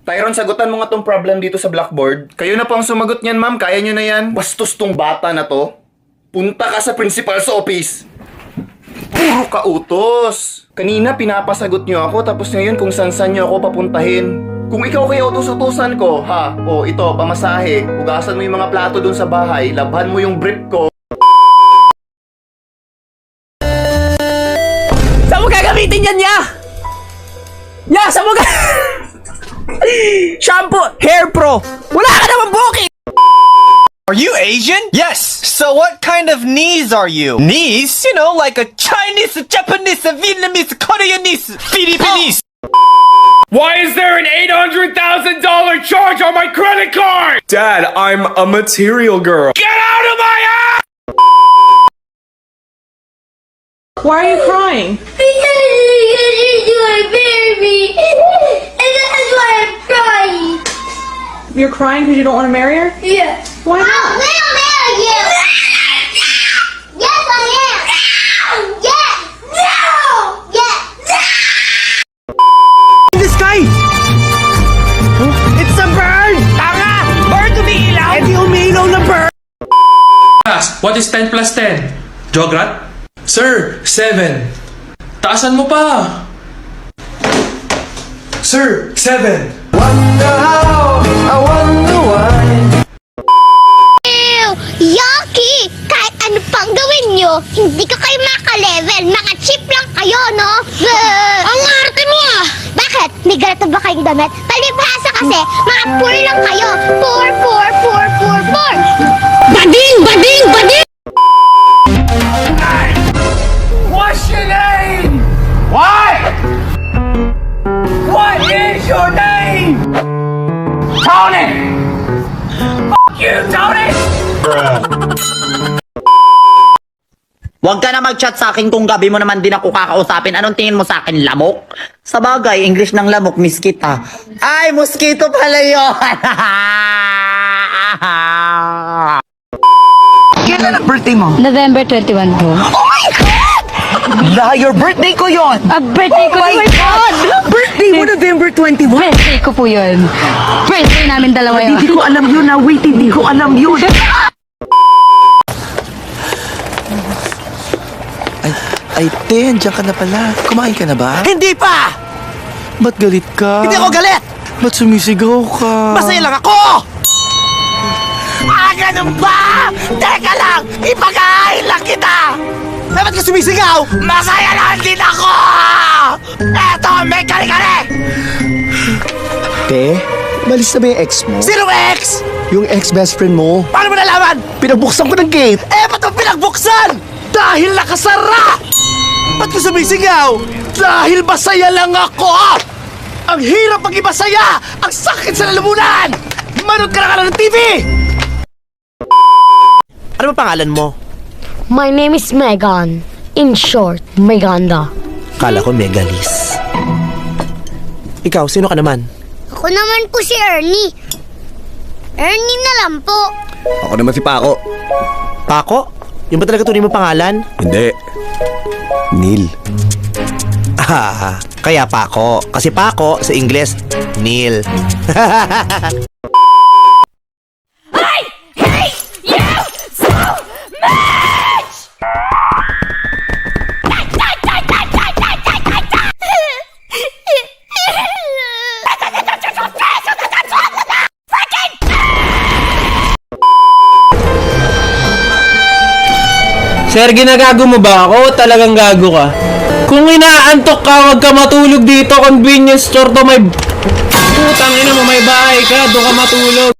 Tyron, sagutan mo nga tong problem dito sa blackboard. Kayo na po ang sumagot niyan, ma'am. Kaya nyo na yan. Bastos tong bata na to. Punta ka sa principal's office. Puro ka utos. Kanina pinapasagot nyo ako, tapos ngayon kung saan nyo ako papuntahin. Kung ikaw kayo utos-utusan ko, ha? O ito, pamasahe. Hugasan mo yung mga plato dun sa bahay. Labhan mo yung brief ko. Saan mo gagamitin yan, ya? Ya, saan mo Shampoo, Hair Pro. Wala ka naman buki! Are you Asian? Yes! So what kind of knees are you? Knees? You know, like a Chinese, a Japanese, a Vietnamese, a Koreanese, Philippines! Why is there an $800,000 charge on my credit card? Dad, I'm a material girl. Get out of my ass! Why are you crying? Because you doing baby, and that's why I'm crying. You're crying because you don't want to marry her? Yeah. Why not? I will marry you. Yes, I am. Yes. No. Yes. In the sky! It's a bird! Tanga! Bird umiilaw! Eh di umiilaw na bird! Class, what is 10 plus 10? Jograt? Sir, 7. Taasan mo pa. Sir, 7. Ew! Yucky! Kahit ano pang gawin nyo, hindi ko kayo maka-level. Mga cheap lang kayo, no? Ang arte mo ah! Bakit? May ganito ba kayong damit? Palibhasa kasi, mga poor lang kayo. Poor, poor, poor, poor, poor! Bading! Bading! Bading! What's your name? What? What is your name? Tony! Fuck you, Tony! Huwag ka na mag-chat sa akin kung gabi mo naman din ako kakausapin. Anong tingin mo sa akin, lamok? Sa bagay, English ng lamok, miskita. Ay, mosquito pala yun! Kailan ang birthday mo? November 21 po. Oh my God! Liar, birthday ko yon! Birthday ko! Oh my God! Birthday mo November 21? Birthday ko po yun. Birthday namin dalawa yun. Hindi ko alam yun na. Wait, hindi ko alam yun. Ay, Ten, diyan ka na pala. Kumain ka na ba? Hindi pa! Ba't galit ka? Hindi ako galit! Ba't sumisigaw ka? Masaya lang ako! Ah, ganun ba? Teka lang! Ipag-aay lang kita! Dapat ka sumisigaw? Masaya lang din ako! Eto, may kare-kare! Te, malis na ba yung ex mo? Sinong ex? Yung ex-best friend mo. Paano mo nalaman? Pinagbuksan ko ng gate. Eh, ba't mo pinagbuksan? Dahil nakasara! Ba't ka sumisigaw? Dahil masaya lang ako! Ang hirap maging masaya! Ang sakit sa lalamunan! Manood ka na ka ng TV! Ano ba pangalan mo? My name is Megan. In short, Meganda. Kala ko Megalis. Ikaw, sino ka naman? Ako naman po si Ernie. Ernie na lang po. Ako naman si Paco. Paco? Yung ba talaga tunay mo pangalan? Hindi. Neil. Ah, kaya Paco. Kasi Paco sa Ingles, Neil. Sir, ginagago mo ba ako? Talagang gago ka. Kung inaantok ka, wag ka matulog dito. Convenience store to, may... Putang ina mo, may bahay ka. Doon ka matulog.